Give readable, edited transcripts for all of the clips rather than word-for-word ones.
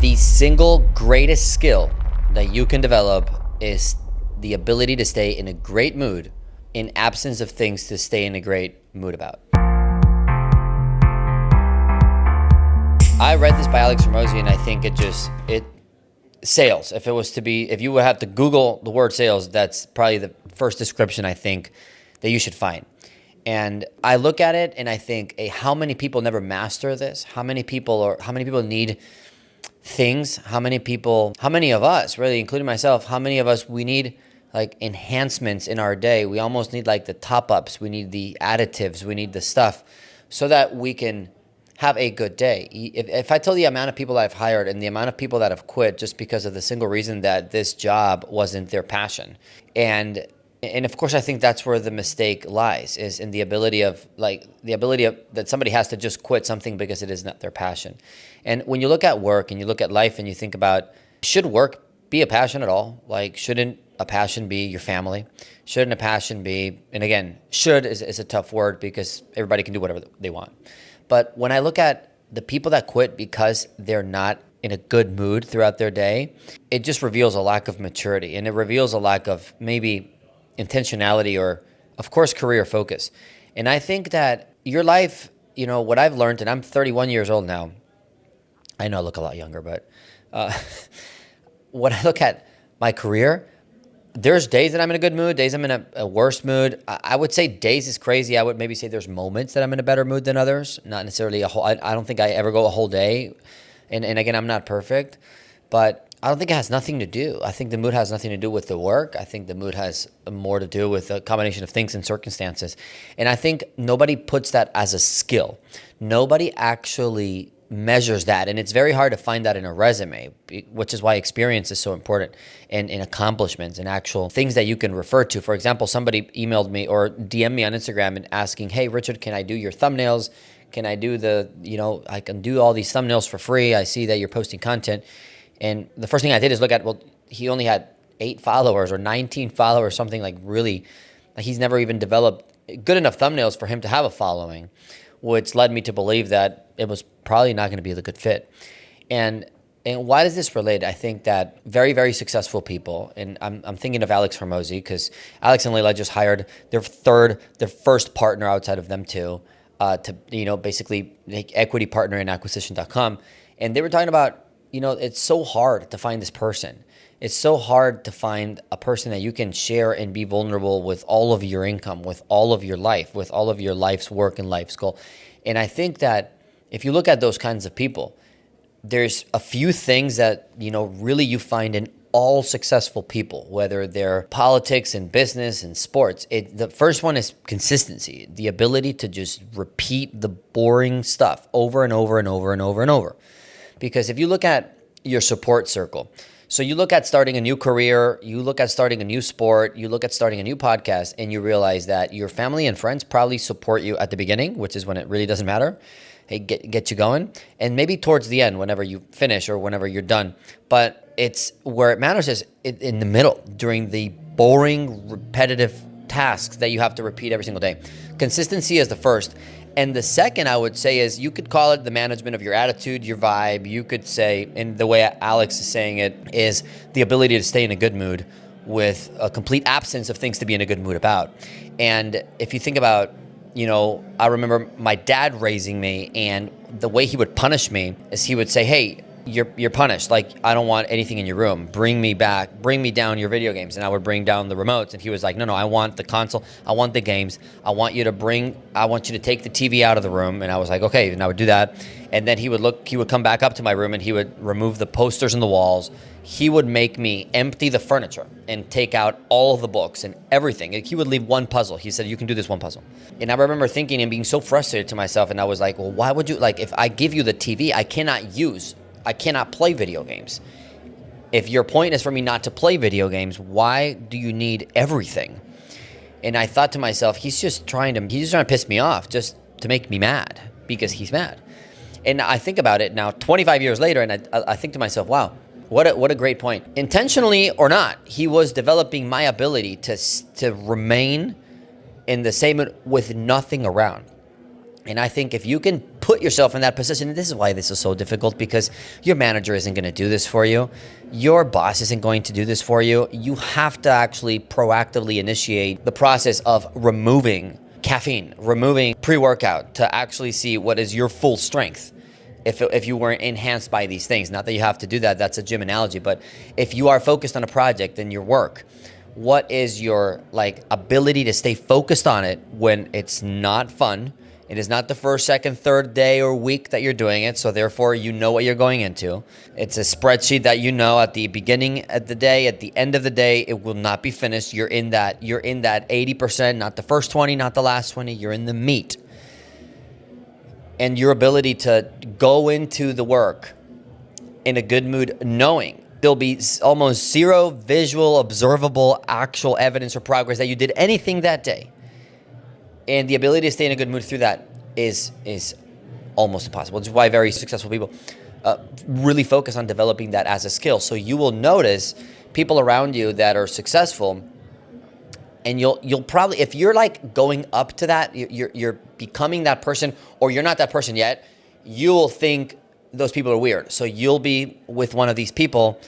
The single greatest skill that you can develop is the ability to stay in a great mood in absence of things to stay in a great mood about. I read this by Alex Hormozi, and I think sales. If you would have to Google the word sales, that's probably the first description I think that you should find. And I look at it and I think, hey, how many people never master this? How many people need things? How many of us, really, including myself, how many of us, we need like enhancements in our day? We almost need like the top-ups. We need the additives. We need the stuff so that we can have a good day. If I tell the amount of people I've hired and the amount of people that have quit just because of the single reason that this job wasn't their passion. And of course, I think that's where the mistake lies, is in the ability of that somebody has to just quit something because it is not their passion. And when you look at work and you look at life and you think about, should work be a passion at all? Like, shouldn't a passion be your family? Shouldn't a passion be, and again, should is a tough word because everybody can do whatever they want. But when I look at the people that quit because they're not in a good mood throughout their day, it just reveals a lack of maturity, and it reveals a lack of maybe intentionality or, of course, career focus. And I think that your life, what I've learned, and I'm 31 years old now. I know I look a lot younger, but when I look at my career, there's days that I'm in a good mood, days I'm in a worse mood. I would say days is crazy. I would maybe say there's moments that I'm in a better mood than others. Not necessarily a whole, I don't think I ever go a whole day. And again, I'm not perfect, but I don't think it has nothing to do. I think the mood has nothing to do with the work. I think the mood has more to do with a combination of things and circumstances. And I think nobody puts that as a skill. Nobody actually measures that. And it's very hard to find that in a resume, which is why experience is so important, and in accomplishments and actual things that you can refer to. For example, somebody emailed me or DM'd me on Instagram and asking, hey, Richard, can I do your thumbnails? Can I do I can do all these thumbnails for free. I see that you're posting content. And the first thing I did is look at, well, he only had 8 followers or 19 followers, something like really, he's never even developed good enough thumbnails for him to have a following, which led me to believe that it was probably not going to be the good fit. And why does this relate? I think that very, very successful people, and I'm thinking of Alex Hormozi, because Alex and Layla just hired their first partner outside of them too, to basically make equity partner in acquisition.com. And they were talking about, it's so hard to find this person. It's so hard to find a person that you can share and be vulnerable with all of your income, with all of your life, with all of your life's work and life's goal. And I think that if you look at those kinds of people, there's a few things that, really you find in all successful people, whether they're politics and business and sports. The first one is consistency, the ability to just repeat the boring stuff over and over and over and over and over. Because if you look at your support circle, so you look at starting a new career, you look at starting a new sport, you look at starting a new podcast, and you realize that your family and friends probably support you at the beginning, which is when it really doesn't matter. Hey, get you going. And maybe towards the end, whenever you finish or whenever you're done. But it's where it matters is in the middle, during the boring, repetitive tasks that you have to repeat every single day. Consistency is the first. And the second, I would say, is you could call it the management of your attitude, your vibe. You could say, and the way Alex is saying it, is the ability to stay in a good mood with a complete absence of things to be in a good mood about. And if you think about, I remember my dad raising me, and the way he would punish me is he would say, hey, you're punished. Like, I don't want anything in your room. Bring me down your video games. And I would bring down the remotes. And he was like, no, I want the console. I want the games. I want you to take the TV out of the room. And I was like, okay. And I would do that. And then he would come back up to my room and he would remove the posters and the walls. He would make me empty the furniture and take out all of the books and everything. He would leave one puzzle. He said, you can do this one puzzle. And I remember thinking and being so frustrated to myself. And I was like, well, why would you, if I give you the TV, I cannot play video games. If your point is for me not to play video games, why do you need everything? And I thought to myself, he's just trying to piss me off, just to make me mad because he's mad. And I think about it now 25 years later, and I think to myself, wow, what a great point. Intentionally or not, he was developing my ability to remain in the same with nothing around. And I think if you can put yourself in that position. And this is why this is so difficult, because your manager isn't going to do this for you. Your boss isn't going to do this for you. You have to actually proactively initiate the process of removing caffeine, removing pre-workout to actually see what is your full strength. If you weren't enhanced by these things, not that you have to do that, that's a gym analogy, but if you are focused on a project and your work, what is your ability to stay focused on it when it's not fun? It is not the first, second, third day or week that you're doing it, so therefore you know what you're going into. It's a spreadsheet that you know at the beginning of the day, at the end of the day, it will not be finished. You're in that 80%, not the first 20, not the last 20. You're in the meat. And your ability to go into the work in a good mood, knowing there'll be almost zero visual, observable, actual evidence or progress that you did anything that day. And the ability to stay in a good mood through that is almost impossible. Which is why very successful people really focus on developing that as a skill. So you will notice people around you that are successful, and you'll probably, if you're going up to that, you're becoming that person, or you're not that person yet, you'll think those people are weird. So you'll be with one of these people,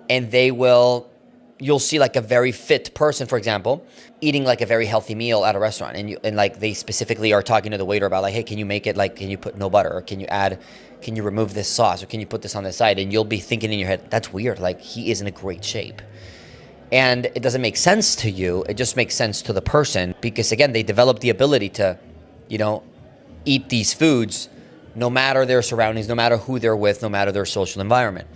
and you'll see a very fit person, for example, eating a very healthy meal at a restaurant, and they specifically are talking to the waiter about hey, can you make it can you put no butter, or can you remove this sauce, or can you put this on the side? And you'll be thinking in your head, that's weird. He is in a great shape. And it doesn't make sense to you. It just makes sense to the person, because again, they develop the ability to, eat these foods no matter their surroundings, no matter who they're with, no matter their social environment.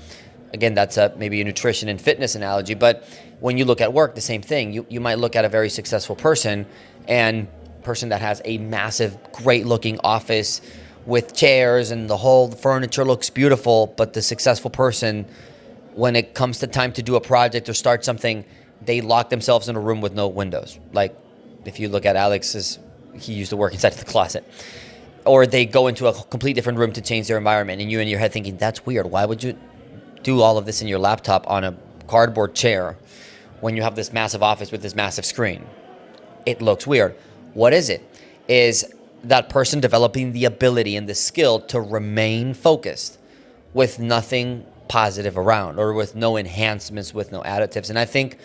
Again, that's maybe a nutrition and fitness analogy, but when you look at work, the same thing. You might look at a very successful person, and person that has a massive, great looking office with chairs and the whole furniture looks beautiful, but the successful person, when it comes to time to do a project or start something, they lock themselves in a room with no windows. If you look at Alex's, he used to work inside the closet. Or they go into a complete different room to change their environment, and you're in your head thinking, that's weird. Why would you do all of this in your laptop on a cardboard chair when you have this massive office with this massive screen? It looks weird. What is it? Is that person developing the ability and the skill to remain focused with nothing positive around, or with no enhancements, with no additives. And I think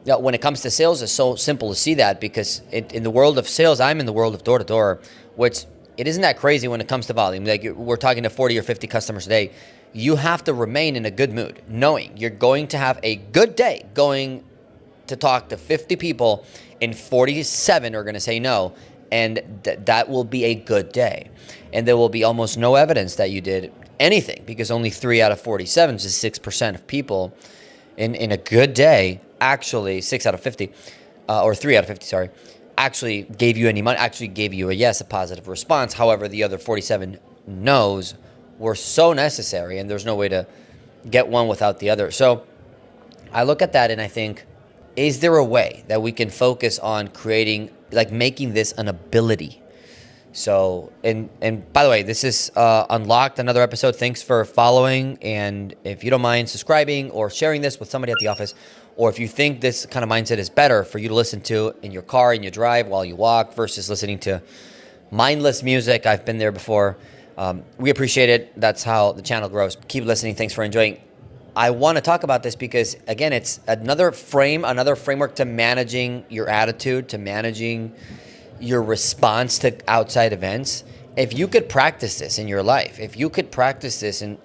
when it comes to sales, it's so simple to see that, because in the world of sales, I'm in the world of door-to-door, which it isn't that crazy when it comes to volume. We're talking to 40 or 50 customers a day. You have to remain in a good mood, knowing you're going to have a good day, going to talk to 50 people, and 47 are going to say no, and that will be a good day. And there will be almost no evidence that you did anything, because only 3 out of 47 is 6% of people in a good day, actually 6 out of 50, or 3 out of 50, sorry, actually gave you any money, actually gave you a yes, a positive response. However, the other 47 no's were so necessary, and there's no way to get one without the other. So I look at that and I think, is there a way that we can focus on creating, making this an ability? So, and by the way, this is Unlocked, another episode. Thanks for following. And if you don't mind subscribing or sharing this with somebody at the office, or if you think this kind of mindset is better for you to listen to in your car, in your drive, while you walk, versus listening to mindless music, I've been there before. We appreciate it. That's how the channel grows. Keep listening. Thanks for enjoying. I want to talk about this because, again, it's another framework to managing your attitude, to managing your response to outside events. If you could practice this in your life, if you could practice this in,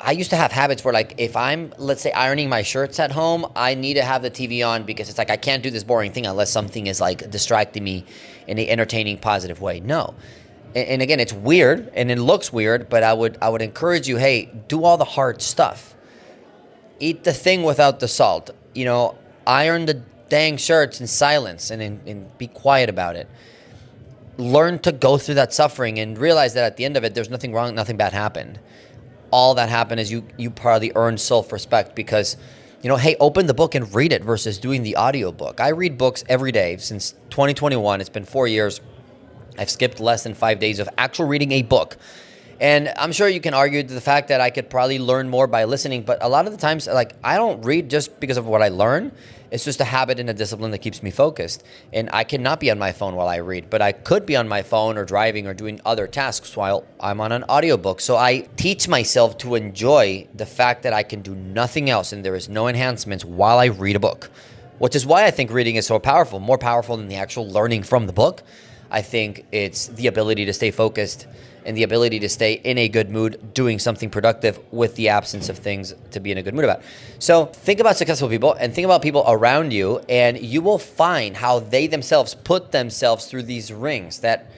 I used to have habits where, if I'm, let's say, ironing my shirts at home, I need to have the TV on, because it's I can't do this boring thing unless something is distracting me in an entertaining, positive way. No. And again, it's weird and it looks weird, but I would encourage you, hey, do all the hard stuff. Eat the thing without the salt. Iron the dang shirts in silence and be quiet about it. Learn to go through that suffering and realize that at the end of it, there's nothing wrong, nothing bad happened. All that happened is you probably earned self-respect because, hey, open the book and read it versus doing the audio book. I read books every day since 2021. It's been 4 years. I've skipped less than 5 days of actual reading a book. And I'm sure you can argue to the fact that I could probably learn more by listening, but a lot of the times, like, I don't read just because of what I learn. It's just a habit and a discipline that keeps me focused. And I cannot be on my phone while I read, but I could be on my phone or driving or doing other tasks while I'm on an audiobook. So I teach myself to enjoy the fact that I can do nothing else and there is no enhancements while I read a book, which is why I think reading is so powerful, more powerful than the actual learning from the book. I think it's the ability to stay focused and the ability to stay in a good mood, doing something productive with the absence of things to be in a good mood about. So think about successful people and think about people around you, and you will find how they themselves put themselves through these rings that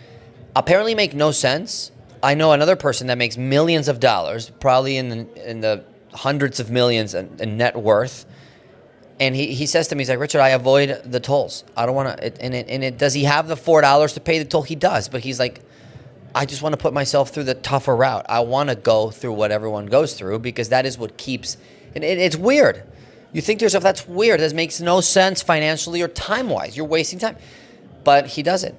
apparently make no sense. I know another person that makes millions of dollars, probably in the hundreds of millions in net worth. And he says to me, he's like, Richard, I avoid the tolls. I don't want to. Does he have the $4 to pay the toll? He does. But he's like, I just want to put myself through the tougher route. I want to go through what everyone goes through because that is what keeps. And it's weird. You think to yourself, that's weird. That makes no sense financially or time-wise. You're wasting time. But he does it.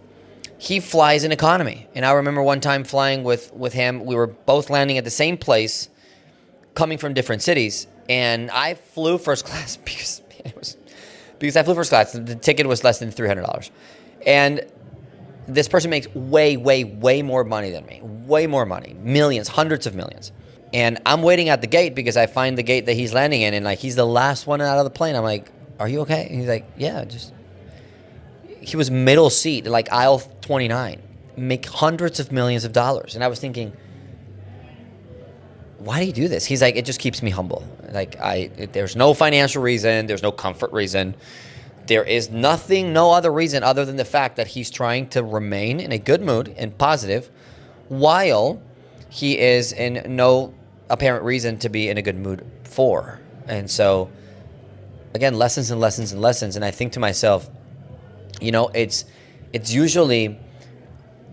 He flies in economy. And I remember one time flying with him. We were both landing at the same place, coming from different cities. And I flew first class because I flew first class. The ticket was less than $300. And this person makes way, way, way more money than me. Way more money. Millions, hundreds of millions. And I'm waiting at the gate because I find the gate that he's landing in, and like he's the last one out of the plane. I'm like, are you okay? And he's like, yeah, just. He was middle seat, like aisle 29, make hundreds of millions of dollars. And I was thinking, why do you do this? He's like, it just keeps me humble. Like there's no financial reason. There's no comfort reason. There is nothing, no other reason other than the fact that he's trying to remain in a good mood and positive while he is in no apparent reason to be in a good mood for. And so, again, lessons and lessons and lessons. And I think to myself, it's usually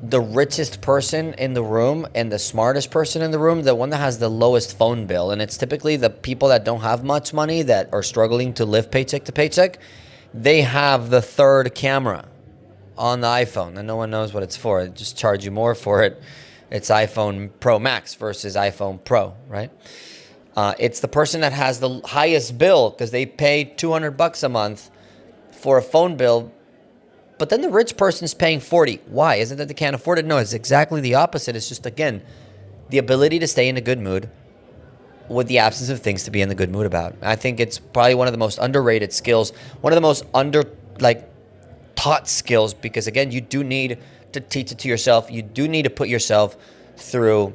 the richest person in the room and the smartest person in the room, the one that has the lowest phone bill. And it's typically the people that don't have much money that are struggling to live paycheck to paycheck. They have the third camera on the iPhone and no one knows what it's for. They just charge you more for it. It's iPhone Pro Max versus iPhone Pro, right? It's the person that has the highest bill because they pay $200 a month for a phone bill. But then the rich person's paying $40. Why? Isn't that they can't afford it? No, it's exactly the opposite. It's just, again, the ability to stay in a good mood with the absence of things to be in the good mood about. I think it's probably one of the most underrated skills, one of the most taught skills, because again, you do need to teach it to yourself. You do need to put yourself through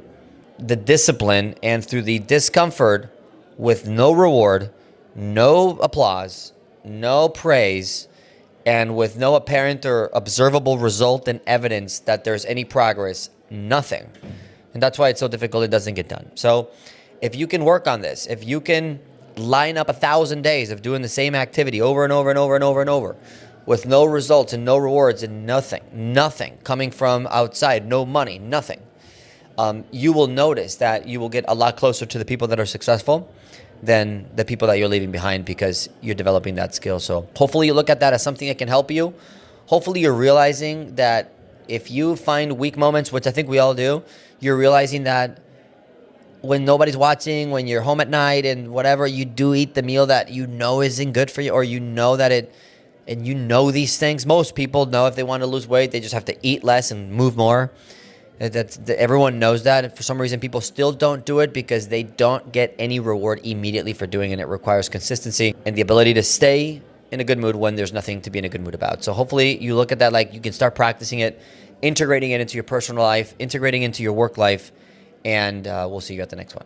the discipline and through the discomfort with no reward, no applause, no praise, and with no apparent or observable result and evidence that there's any progress, nothing. And that's why it's so difficult, it doesn't get done. So if you can work on this, if you can line up 1,000 days of doing the same activity over and over and over and over and over with no results and no rewards and nothing coming from outside, no money, nothing, you will notice that you will get a lot closer to the people that are successful than the people that you're leaving behind because you're developing that skill. So hopefully you look at that as something that can help you. Hopefully you're realizing that if you find weak moments, which I think we all do, you're realizing that when nobody's watching, when you're home at night and whatever, you do eat the meal that you know isn't good for you, or you know that it, and you know these things. Most people know if they want to lose weight, they just have to eat less and move more. Everyone knows that. And for some reason, people still don't do it because they don't get any reward immediately for doing it. And it requires consistency and the ability to stay in a good mood when there's nothing to be in a good mood about. So hopefully you look at that like you can start practicing it, integrating it into your personal life, integrating into your work life, and we'll see you at the next one.